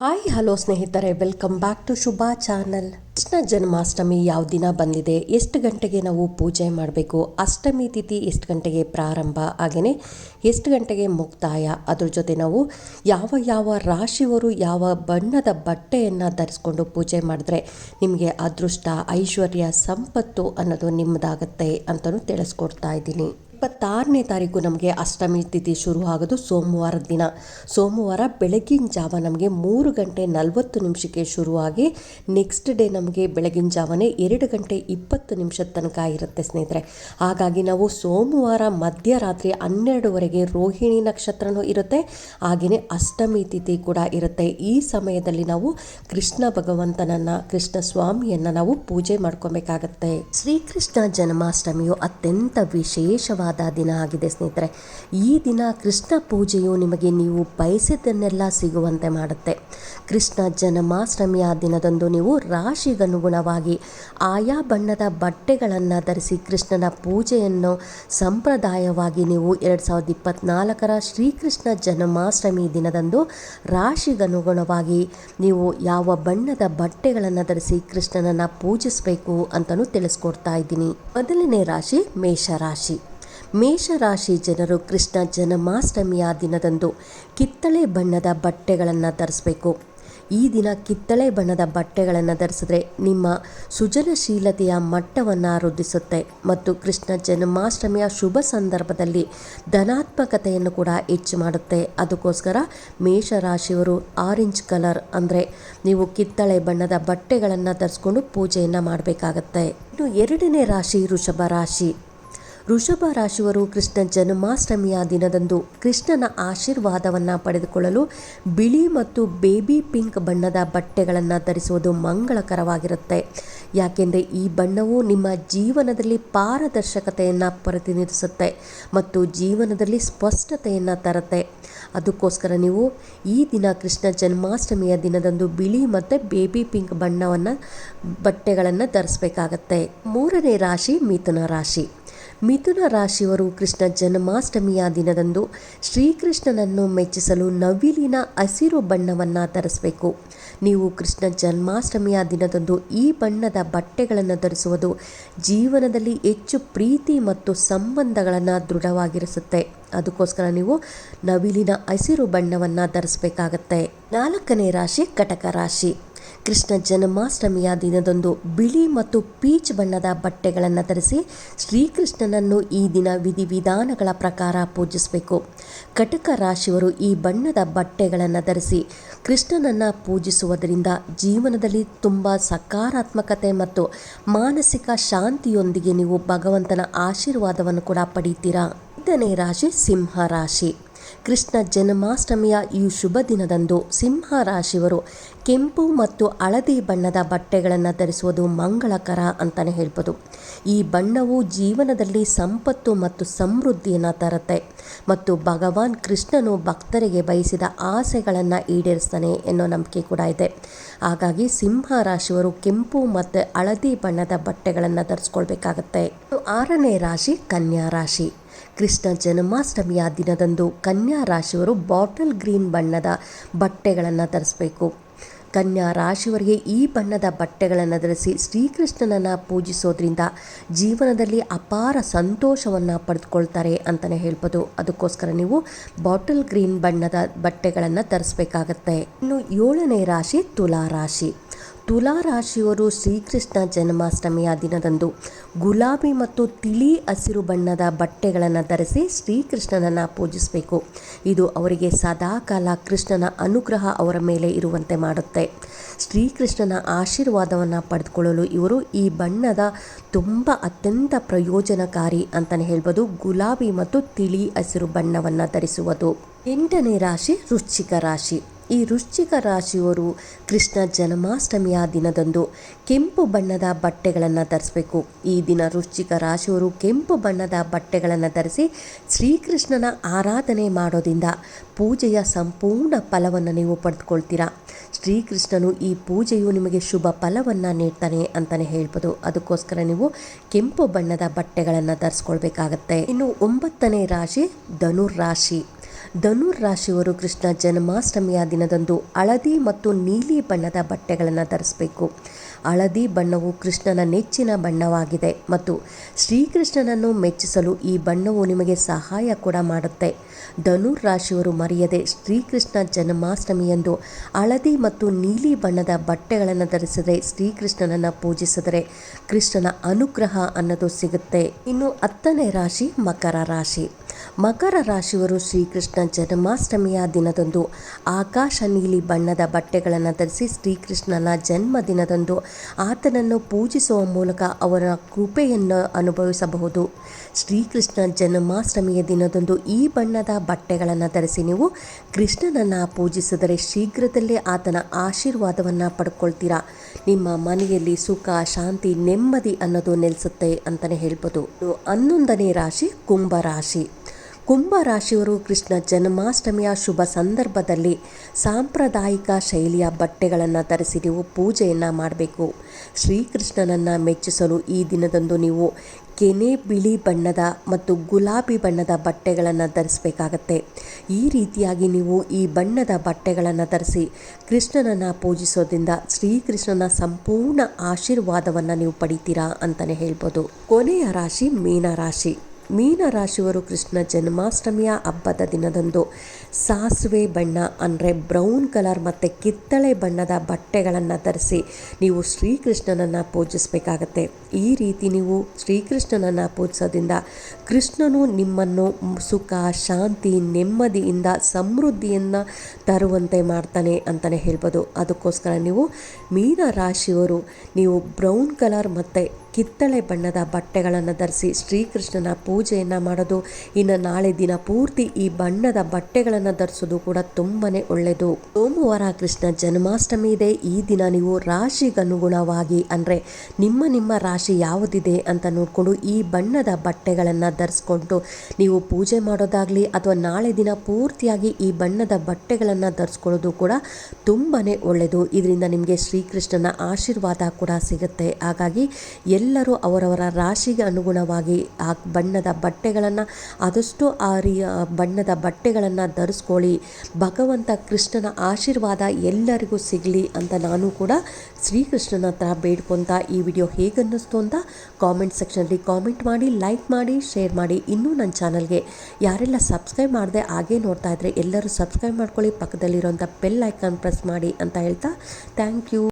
Hi hello ಸ್ನೇಹಿತರೆ, welcome back to Shubha channel. Krishna Janmashtami ಯಾವ ದಿನ ಬಂದಿದೆ, ಎಷ್ಟು ಗಂಟೆಗೆ ನಾವು ಪೂಜೆ ಮಾಡಬೇಕು, ಅಷ್ಟಮಿ ತಿಥಿ ಎಷ್ಟು ಗಂಟೆಗೆ ಪ್ರಾರಂಭ, ಹಾಗೆಯೇ ಎಷ್ಟು ಗಂಟೆಗೆ ಮುಕ್ತಾಯ, ಅದ್ರ ಜೊತೆ ನಾವು ಯಾವ ರಾಶಿಯವರು ಯಾವ ಬಣ್ಣದ ಬಟ್ಟೆಯನ್ನು ಧರಿಸ್ಕೊಂಡು ಪೂಜೆ ಮಾಡಿದ್ರೆ ನಿಮಗೆ ಅದೃಷ್ಟ, ಐಶ್ವರ್ಯ, ಸಂಪತ್ತು ಅನ್ನೋದು ನಿಮ್ಮದಾಗತ್ತೆ ಅಂತಲೂ ತಿಳಿಸ್ಕೊಡ್ತಾ ಇದ್ದೀನಿ. 26ನೇ ತಾರೀಕು ನಮಗೆ ಅಷ್ಟಮಿ ತಿಥಿ ಶುರು ಆಗೋದು ಸೋಮವಾರದ ದಿನ. ಸೋಮವಾರ ಬೆಳಗಿನ ಜಾವ ನಮಗೆ 3:40 ಶುರುವಾಗಿ ನೆಕ್ಸ್ಟ್ ಡೇ ನಮಗೆ ಬೆಳಗಿನ ಜಾವನೇ 2:20 ತನಕ ಇರುತ್ತೆ ಸ್ನೇಹಿತರೆ. ಹಾಗಾಗಿ ನಾವು ಸೋಮವಾರ ಮಧ್ಯರಾತ್ರಿ 12ವರೆಗೆ ರೋಹಿಣಿ ನಕ್ಷತ್ರನೂ ಇರುತ್ತೆ, ಹಾಗೆಯೇ ಅಷ್ಟಮಿ ತಿಥಿ ಕೂಡ ಇರುತ್ತೆ. ಈ ಸಮಯದಲ್ಲಿ ನಾವು ಕೃಷ್ಣ ಭಗವಂತನನ್ನು, ಕೃಷ್ಣ ಸ್ವಾಮಿಯನ್ನು ನಾವು ಪೂಜೆ ಮಾಡ್ಕೊಬೇಕಾಗತ್ತೆ. ಶ್ರೀಕೃಷ್ಣ ಜನ್ಮಾಷ್ಟಮಿಯು ಅತ್ಯಂತ ವಿಶೇಷವಾದ ದಿನ ಆಗಿದೆ ಸ್ನೇಹಿತರೆ. ಈ ದಿನ ಕೃಷ್ಣ ಪೂಜೆಯು ನಿಮಗೆ ನೀವು ಬಯಸಿದ್ದನ್ನೆಲ್ಲ ಸಿಗುವಂತೆ ಮಾಡುತ್ತೆ. ಕೃಷ್ಣ ಜನ್ಮಾಷ್ಟಮಿಯ ದಿನದಂದು ನೀವು ರಾಶಿಗನುಗುಣವಾಗಿ ಆಯಾ ಬಣ್ಣದ ಬಟ್ಟೆಗಳನ್ನು ಧರಿಸಿ ಕೃಷ್ಣನ ಪೂಜೆಯನ್ನು ಸಂಪ್ರದಾಯವಾಗಿ ನೀವು 2024ರ ಶ್ರೀಕೃಷ್ಣ ಜನ್ಮಾಷ್ಟಮಿ ದಿನದಂದು ರಾಶಿಗನುಗುಣವಾಗಿ ನೀವು ಯಾವ ಬಣ್ಣದ ಬಟ್ಟೆಗಳನ್ನು ಧರಿಸಿ ಕೃಷ್ಣನನ್ನು ಪೂಜಿಸಬೇಕು ಅಂತಲೂ ತಿಳಿಸ್ಕೊಡ್ತಾ ಇದ್ದೀನಿ. ಮೊದಲನೇ ರಾಶಿ ಮೇಷರಾಶಿ. ಮೇಷರಾಶಿ ಜನರು ಕೃಷ್ಣ ಜನ್ಮಾಷ್ಟಮಿಯ ದಿನದಂದು ಕಿತ್ತಳೆ ಬಣ್ಣದ ಬಟ್ಟೆಗಳನ್ನು ಧರಿಸಬೇಕು. ಈ ದಿನ ಕಿತ್ತಳೆ ಬಣ್ಣದ ಬಟ್ಟೆಗಳನ್ನು ಧರಿಸಿದ್ರೆ ನಿಮ್ಮ ಸೃಜನಶೀಲತೆಯ ಮಟ್ಟವನ್ನು ವೃದ್ಧಿಸುತ್ತೆ ಮತ್ತು ಕೃಷ್ಣ ಜನ್ಮಾಷ್ಟಮಿಯ ಶುಭ ಸಂದರ್ಭದಲ್ಲಿ ಧನಾತ್ಮಕತೆಯನ್ನು ಕೂಡ ಹೆಚ್ಚು ಮಾಡುತ್ತೆ. ಅದಕ್ಕೋಸ್ಕರ ಮೇಷರಾಶಿಯವರು ಆರೆಂಜ್ ಕಲರ್ ಅಂದರೆ ನೀವು ಕಿತ್ತಳೆ ಬಣ್ಣದ ಬಟ್ಟೆಗಳನ್ನು ಧರಿಸ್ಕೊಂಡು ಪೂಜೆಯನ್ನು ಮಾಡಬೇಕಾಗತ್ತೆ. ಇನ್ನು ಎರಡನೇ ರಾಶಿ ವೃಷಭ ರಾಶಿ. ವೃಷಭ ರಾಶಿಯವರು ಕೃಷ್ಣ ಜನ್ಮಾಷ್ಟಮಿಯ ದಿನದಂದು ಕೃಷ್ಣನ ಆಶೀರ್ವಾದವನ್ನು ಪಡೆದುಕೊಳ್ಳಲು ಬಿಳಿ ಮತ್ತು ಬೇಬಿ ಪಿಂಕ್ ಬಣ್ಣದ ಬಟ್ಟೆಗಳನ್ನು ಧರಿಸುವುದು ಮಂಗಳಕರವಾಗಿರುತ್ತೆ. ಯಾಕೆಂದರೆ ಈ ಬಣ್ಣವು ನಿಮ್ಮ ಜೀವನದಲ್ಲಿ ಪಾರದರ್ಶಕತೆಯನ್ನು ಪ್ರತಿನಿಧಿಸುತ್ತೆ ಮತ್ತು ಜೀವನದಲ್ಲಿ ಸ್ಪಷ್ಟತೆಯನ್ನು ತರುತ್ತೆ. ಅದಕ್ಕೋಸ್ಕರ ನೀವು ಈ ದಿನ ಕೃಷ್ಣ ಜನ್ಮಾಷ್ಟಮಿಯ ದಿನದಂದು ಬಿಳಿ ಮತ್ತು ಬೇಬಿ ಪಿಂಕ್ ಬಟ್ಟೆಗಳನ್ನು ಧರಿಸಬೇಕಾಗತ್ತೆ. ಮೂರನೇ ರಾಶಿ ಮಿಥುನ ರಾಶಿ. ಮಿಥುನ ರಾಶಿಯವರು ಕೃಷ್ಣ ಜನ್ಮಾಷ್ಟಮಿಯ ದಿನದಂದು ಶ್ರೀಕೃಷ್ಣನನ್ನು ಮೆಚ್ಚಿಸಲು ನವಿಲಿನ ಹಸಿರು ಬಣ್ಣವನ್ನು ಧರಿಸಬೇಕು. ನೀವು ಕೃಷ್ಣ ಜನ್ಮಾಷ್ಟಮಿಯ ದಿನದಂದು ಈ ಬಣ್ಣದ ಬಟ್ಟೆಗಳನ್ನು ಧರಿಸುವುದು ಜೀವನದಲ್ಲಿ ಹೆಚ್ಚು ಪ್ರೀತಿ ಮತ್ತು ಸಂಬಂಧಗಳನ್ನು ದೃಢವಾಗಿರಿಸುತ್ತೆ. ಅದಕ್ಕೋಸ್ಕರ ನೀವು ನವಿಲಿನ ಹಸಿರು ಬಣ್ಣವನ್ನು ಧರಿಸಬೇಕಾಗತ್ತೆ. ನಾಲ್ಕನೇ ರಾಶಿ ಕಟಕ ರಾಶಿ. ಕೃಷ್ಣ ಜನ್ಮಾಷ್ಟಮಿಯ ದಿನದಂದು ಬಿಳಿ ಮತ್ತು ಪೀಚ್ ಬಣ್ಣದ ಬಟ್ಟೆಗಳನ್ನು ಧರಿಸಿ ಶ್ರೀಕೃಷ್ಣನನ್ನು ಈ ದಿನ ವಿಧಿವಿಧಾನಗಳ ಪ್ರಕಾರ ಪೂಜಿಸಬೇಕು. ಕಟಕ ರಾಶಿಯವರು ಈ ಬಣ್ಣದ ಬಟ್ಟೆಗಳನ್ನು ಧರಿಸಿ ಕೃಷ್ಣನನ್ನು ಪೂಜಿಸುವುದರಿಂದ ಜೀವನದಲ್ಲಿ ತುಂಬ ಸಕಾರಾತ್ಮಕತೆ ಮತ್ತು ಮಾನಸಿಕ ಶಾಂತಿಯೊಂದಿಗೆ ನೀವು ಭಗವಂತನ ಆಶೀರ್ವಾದವನ್ನು ಕೂಡ ಪಡೀತೀರಾ. ಐದನೇ ರಾಶಿ ಸಿಂಹ ರಾಶಿ. ಕೃಷ್ಣ ಜನ್ಮಾಷ್ಟಮಿಯ ಈ ಶುಭ ದಿನದಂದು ಸಿಂಹ ರಾಶಿಯವರು ಕೆಂಪು ಮತ್ತು ಹಳದಿ ಬಣ್ಣದ ಬಟ್ಟೆಗಳನ್ನು ಧರಿಸುವುದು ಮಂಗಳಕರ ಅಂತಲೇ ಹೇಳ್ಬೋದು. ಈ ಬಣ್ಣವು ಜೀವನದಲ್ಲಿ ಸಂಪತ್ತು ಮತ್ತು ಸಮೃದ್ಧಿಯನ್ನು ತರುತ್ತೆ ಮತ್ತು ಭಗವಾನ್ ಕೃಷ್ಣನು ಭಕ್ತರಿಗೆ ಬಯಸಿದ ಆಸೆಗಳನ್ನು ಈಡೇರಿಸ್ತಾನೆ ಎನ್ನೋ ನಂಬಿಕೆ ಕೂಡ ಇದೆ. ಹಾಗಾಗಿ ಸಿಂಹ ರಾಶಿಯವರು ಕೆಂಪು ಮತ್ತು ಹಳದಿ ಬಣ್ಣದ ಬಟ್ಟೆಗಳನ್ನು ಧರಿಸ್ಕೊಳ್ಬೇಕಾಗತ್ತೆ. ಆರನೇ ರಾಶಿ ಕನ್ಯಾ ರಾಶಿ. ಕೃಷ್ಣ ಜನ್ಮಾಷ್ಟಮಿಯ ದಿನದಂದು ಕನ್ಯಾ ರಾಶಿಯವರು ಬಾಟಲ್ ಗ್ರೀನ್ ಬಣ್ಣದ ಬಟ್ಟೆಗಳನ್ನು ಧರಿಸಬೇಕು. ಕನ್ಯಾ ರಾಶಿಯವರಿಗೆ ಈ ಬಣ್ಣದ ಬಟ್ಟೆಗಳನ್ನು ಧರಿಸಿ ಶ್ರೀಕೃಷ್ಣನನ್ನು ಪೂಜಿಸೋದ್ರಿಂದ ಜೀವನದಲ್ಲಿ ಅಪಾರ ಸಂತೋಷವನ್ನು ಪಡೆದುಕೊಳ್ತಾರೆ ಅಂತಲೇ ಹೇಳ್ಬೋದು. ಅದಕ್ಕೋಸ್ಕರ ನೀವು ಬಾಟಲ್ ಗ್ರೀನ್ ಬಣ್ಣದ ಬಟ್ಟೆಗಳನ್ನು ಧರಿಸಬೇಕಾಗತ್ತೆ. ಇನ್ನು ಏಳನೇ ರಾಶಿ ತುಲಾ ರಾಶಿ. ತುಲಾ ರಾಶಿಯವರು ಶ್ರೀಕೃಷ್ಣ ಜನ್ಮಾಷ್ಟಮಿಯ ದಿನದಂದು ಗುಲಾಬಿ ಮತ್ತು ತಿಳಿ ಹಸಿರು ಬಣ್ಣದ ಬಟ್ಟೆಗಳನ್ನು ಧರಿಸಿ ಶ್ರೀಕೃಷ್ಣನನ್ನು ಪೂಜಿಸಬೇಕು. ಇದು ಅವರಿಗೆ ಸದಾಕಾಲ ಕೃಷ್ಣನ ಅನುಗ್ರಹ ಅವರ ಮೇಲೆ ಇರುವಂತೆ ಮಾಡುತ್ತೆ. ಶ್ರೀಕೃಷ್ಣನ ಆಶೀರ್ವಾದವನ್ನು ಪಡೆದುಕೊಳ್ಳಲು ಇವರು ಈ ಬಣ್ಣದ ತುಂಬ ಅತ್ಯಂತ ಪ್ರಯೋಜನಕಾರಿ ಅಂತಲೇ ಹೇಳ್ಬೋದು, ಗುಲಾಬಿ ಮತ್ತು ತಿಳಿ ಹಸಿರು ಬಣ್ಣವನ್ನು ಧರಿಸುವುದು. ಎಂಟನೇ ರಾಶಿ ವೃಶ್ಚಿಕ ರಾಶಿ. ಈ ವೃಶ್ಚಿಕ ರಾಶಿಯವರು ಕೃಷ್ಣ ಜನ್ಮಾಷ್ಟಮಿಯ ದಿನದಂದು ಕೆಂಪು ಬಣ್ಣದ ಬಟ್ಟೆಗಳನ್ನು ಧರಿಸಬೇಕು. ಈ ದಿನ ವೃಶ್ಚಿಕ ರಾಶಿಯವರು ಕೆಂಪು ಬಣ್ಣದ ಬಟ್ಟೆಗಳನ್ನು ಧರಿಸಿ ಶ್ರೀಕೃಷ್ಣನ ಆರಾಧನೆ ಮಾಡೋದ್ರಿಂದ ಪೂಜೆಯ ಸಂಪೂರ್ಣ ಫಲವನ್ನು ನೀವು ಪಡೆದುಕೊಳ್ತೀರಾ. ಶ್ರೀಕೃಷ್ಣನು ಈ ಪೂಜೆಯು ನಿಮಗೆ ಶುಭ ಫಲವನ್ನು ನೀಡ್ತಾನೆ ಅಂತಲೇ ಹೇಳ್ಬೋದು. ಅದಕ್ಕೋಸ್ಕರ ನೀವು ಕೆಂಪು ಬಣ್ಣದ ಬಟ್ಟೆಗಳನ್ನು ಧರಿಸ್ಕೊಳ್ಬೇಕಾಗತ್ತೆ. ಇನ್ನು 9ನೇ ರಾಶಿ ಧನುರ್ ರಾಶಿ. ಧನುರ್ ರಾಶಿಯವರು ಕೃಷ್ಣ ಜನ್ಮಾಷ್ಟಮಿಯ ದಿನದಂದು ಹಳದಿ ಮತ್ತು ನೀಲಿ ಬಣ್ಣದ ಬಟ್ಟೆಗಳನ್ನು ಧರಿಸಬೇಕು. ಹಳದಿ ಬಣ್ಣವು ಕೃಷ್ಣನ ನೆಚ್ಚಿನ ಬಣ್ಣವಾಗಿದೆ ಮತ್ತು ಶ್ರೀಕೃಷ್ಣನನ್ನು ಮೆಚ್ಚಿಸಲು ಈ ಬಣ್ಣವು ನಿಮಗೆ ಸಹಾಯ ಕೂಡ ಮಾಡುತ್ತೆ. ಧನುರ್ ರಾಶಿಯವರು ಮರೆಯದೆ ಶ್ರೀಕೃಷ್ಣ ಜನ್ಮಾಷ್ಟಮಿಯಂದು ಹಳದಿ ಮತ್ತು ನೀಲಿ ಬಣ್ಣದ ಬಟ್ಟೆಗಳನ್ನು ಧರಿಸಿದರೆ ಶ್ರೀಕೃಷ್ಣನನ್ನು ಪೂಜಿಸಿದರೆ ಕೃಷ್ಣನ ಅನುಗ್ರಹ ಅನ್ನೋದು ಸಿಗುತ್ತೆ. ಇನ್ನು 10ನೇ ರಾಶಿ ಮಕರ ರಾಶಿ. ಮಕರ ರಾಶಿಯವರು ಶ್ರೀಕೃಷ್ಣ ಜನ್ಮಾಷ್ಟಮಿಯ ದಿನದಂದು ಆಕಾಶ ನೀಲಿ ಬಣ್ಣದ ಬಟ್ಟೆಗಳನ್ನು ಧರಿಸಿ ಶ್ರೀಕೃಷ್ಣನ ಜನ್ಮದಿನದಂದು ಆತನನ್ನು ಪೂಜಿಸುವ ಮೂಲಕ ಅವರ ಕೃಪೆಯನ್ನು ಅನುಭವಿಸಬಹುದು. ಶ್ರೀಕೃಷ್ಣ ಜನ್ಮಾಷ್ಟಮಿಯ ದಿನದಂದು ಈ ಬಣ್ಣದ ಬಟ್ಟೆಗಳನ್ನು ಧರಿಸಿ ನೀವು ಕೃಷ್ಣನನ್ನು ಪೂಜಿಸಿದರೆ ಶೀಘ್ರದಲ್ಲೇ ಆತನ ಆಶೀರ್ವಾದವನ್ನು ಪಡ್ಕೊಳ್ತೀರಾ. ನಿಮ್ಮ ಮನೆಯಲ್ಲಿ ಸುಖ, ಶಾಂತಿ, ನೆಮ್ಮದಿ ಅನ್ನೋದು ನೆಲೆಸುತ್ತೆ ಅಂತಲೇ ಹೇಳ್ಬೋದು. 11ನೇ ರಾಶಿ ಕುಂಭರಾಶಿ. ಕುಂಭರಾಶಿಯವರು ಕೃಷ್ಣ ಜನ್ಮಾಷ್ಟಮಿಯ ಶುಭ ಸಂದರ್ಭದಲ್ಲಿ ಸಾಂಪ್ರದಾಯಿಕ ಶೈಲಿಯ ಬಟ್ಟೆಗಳನ್ನು ಧರಿಸಿ ನೀವು ಪೂಜೆಯನ್ನು ಮಾಡಬೇಕು. ಶ್ರೀಕೃಷ್ಣನನ್ನು ಮೆಚ್ಚಿಸಲು ಈ ದಿನದಂದು ನೀವು ಕೆನೆ ಬಿಳಿ ಬಣ್ಣದ ಮತ್ತು ಗುಲಾಬಿ ಬಣ್ಣದ ಬಟ್ಟೆಗಳನ್ನು ಧರಿಸಬೇಕಾಗತ್ತೆ. ಈ ರೀತಿಯಾಗಿ ನೀವು ಈ ಬಣ್ಣದ ಬಟ್ಟೆಗಳನ್ನು ಧರಿಸಿ ಕೃಷ್ಣನನ್ನು ಪೂಜಿಸೋದ್ರಿಂದ ಶ್ರೀಕೃಷ್ಣನ ಸಂಪೂರ್ಣ ಆಶೀರ್ವಾದವನ್ನು ನೀವು ಪಡಿತೀರಾ ಅಂತಲೇ ಹೇಳ್ಬೋದು. ಕೊನೆಯ ರಾಶಿ ಮೀನರಾಶಿ. ಮೀನರಾಶಿಯವರು ಕೃಷ್ಣ ಜನ್ಮಾಷ್ಟಮಿಯ ಹಬ್ಬದ ದಿನದಂದು ಸಾಸಿವೆ ಬಣ್ಣ ಅಂದರೆ ಬ್ರೌನ್ ಕಲರ್ ಮತ್ತು ಕಿತ್ತಳೆ ಬಣ್ಣದ ಬಟ್ಟೆಗಳನ್ನು ಧರಿಸಿ ನೀವು ಶ್ರೀಕೃಷ್ಣನನ್ನು ಪೂಜಿಸಬೇಕಾಗತ್ತೆ. ಈ ರೀತಿ ನೀವು ಶ್ರೀಕೃಷ್ಣನನ್ನು ಪೂಜಿಸೋದ್ರಿಂದ ಕೃಷ್ಣನು ನಿಮ್ಮನ್ನು ಸುಖ, ಶಾಂತಿ, ನೆಮ್ಮದಿಯಿಂದ ಸಮೃದ್ಧಿಯನ್ನು ತರುವಂತೆ ಮಾಡ್ತಾನೆ ಅಂತಲೇ ಹೇಳ್ಬೋದು. ಅದಕ್ಕೋಸ್ಕರ ನೀವು ಮೀನರಾಶಿಯವರು ನೀವು ಬ್ರೌನ್ ಕಲರ್ ಮತ್ತು ಕಿತ್ತಳೆ ಬಣ್ಣದ ಬಟ್ಟೆಗಳನ್ನು ಧರಿಸಿ ಶ್ರೀಕೃಷ್ಣನ ಪೂಜೆಯನ್ನು ಮಾಡೋದು, ಇನ್ನು ನಾಳೆ ದಿನ ಪೂರ್ತಿ ಈ ಬಣ್ಣದ ಬಟ್ಟೆಗಳನ್ನು ಧರಿಸೋದು ಕೂಡ ತುಂಬಾ ಒಳ್ಳೆಯದು. ಸೋಮವಾರ ಕೃಷ್ಣ ಜನ್ಮಾಷ್ಟಮಿ ಇದೆ. ಈ ದಿನ ನೀವು ರಾಶಿಗನುಗುಣವಾಗಿ ಅಂದರೆ ನಿಮ್ಮ ರಾಶಿ ಯಾವುದಿದೆ ಅಂತ ನೋಡಿಕೊಂಡು ಈ ಬಣ್ಣದ ಬಟ್ಟೆಗಳನ್ನು ಧರಿಸ್ಕೊಂಡು ನೀವು ಪೂಜೆ ಮಾಡೋದಾಗಲಿ ಅಥವಾ ನಾಳೆ ದಿನ ಪೂರ್ತಿಯಾಗಿ ಈ ಬಣ್ಣದ ಬಟ್ಟೆಗಳನ್ನು ಧರಿಸ್ಕೊಳ್ಳೋದು ಕೂಡ ತುಂಬಾ ಒಳ್ಳೆಯದು. ಇದರಿಂದ ನಿಮಗೆ ಶ್ರೀಕೃಷ್ಣನ ಆಶೀರ್ವಾದ ಕೂಡ ಸಿಗುತ್ತೆ. ಹಾಗಾಗಿ ಎಲ್ಲರೂ ಅವರವರ ರಾಶಿಗೆ ಅನುಗುಣವಾಗಿ ಆ ಬಣ್ಣದ ಬಟ್ಟೆಗಳನ್ನು ಆದಷ್ಟು ಬಣ್ಣದ ಬಟ್ಟೆಗಳನ್ನು ಧರಿಸ್ಕೊಳ್ಳಿ. ಭಗವಂತ ಕೃಷ್ಣನ ಆಶೀರ್ವಾದ ಎಲ್ಲರಿಗೂ ಸಿಗಲಿ ಅಂತ ನಾನು ಕೂಡ ಶ್ರೀಕೃಷ್ಣನ ಹತ್ರ ಬೇಡ್ಕೊತ ಈ ವಿಡಿಯೋ ಹೇಗನ್ನಿಸ್ತು ಅಂತ ಕಾಮೆಂಟ್ ಸೆಕ್ಷನಲ್ಲಿ ಕಾಮೆಂಟ್ ಮಾಡಿ, ಲೈಕ್ ಮಾಡಿ, ಶೇರ್ ಮಾಡಿ. ಇನ್ನೂ ನನ್ನ ಚಾನಲ್ಗೆ ಯಾರೆಲ್ಲ ಸಬ್ಸ್ಕ್ರೈಬ್ ಮಾಡದೆ ಹಾಗೇ ನೋಡ್ತಾ ಇದ್ದರೆ ಎಲ್ಲರೂ ಸಬ್ಸ್ಕ್ರೈಬ್ ಮಾಡ್ಕೊಳ್ಳಿ, ಪಕ್ಕದಲ್ಲಿರೋಂಥ ಬೆಲ್ ಐಕಾನ್ ಪ್ರೆಸ್ ಮಾಡಿ ಅಂತ ಹೇಳ್ತಾ ಥ್ಯಾಂಕ್ ಯು.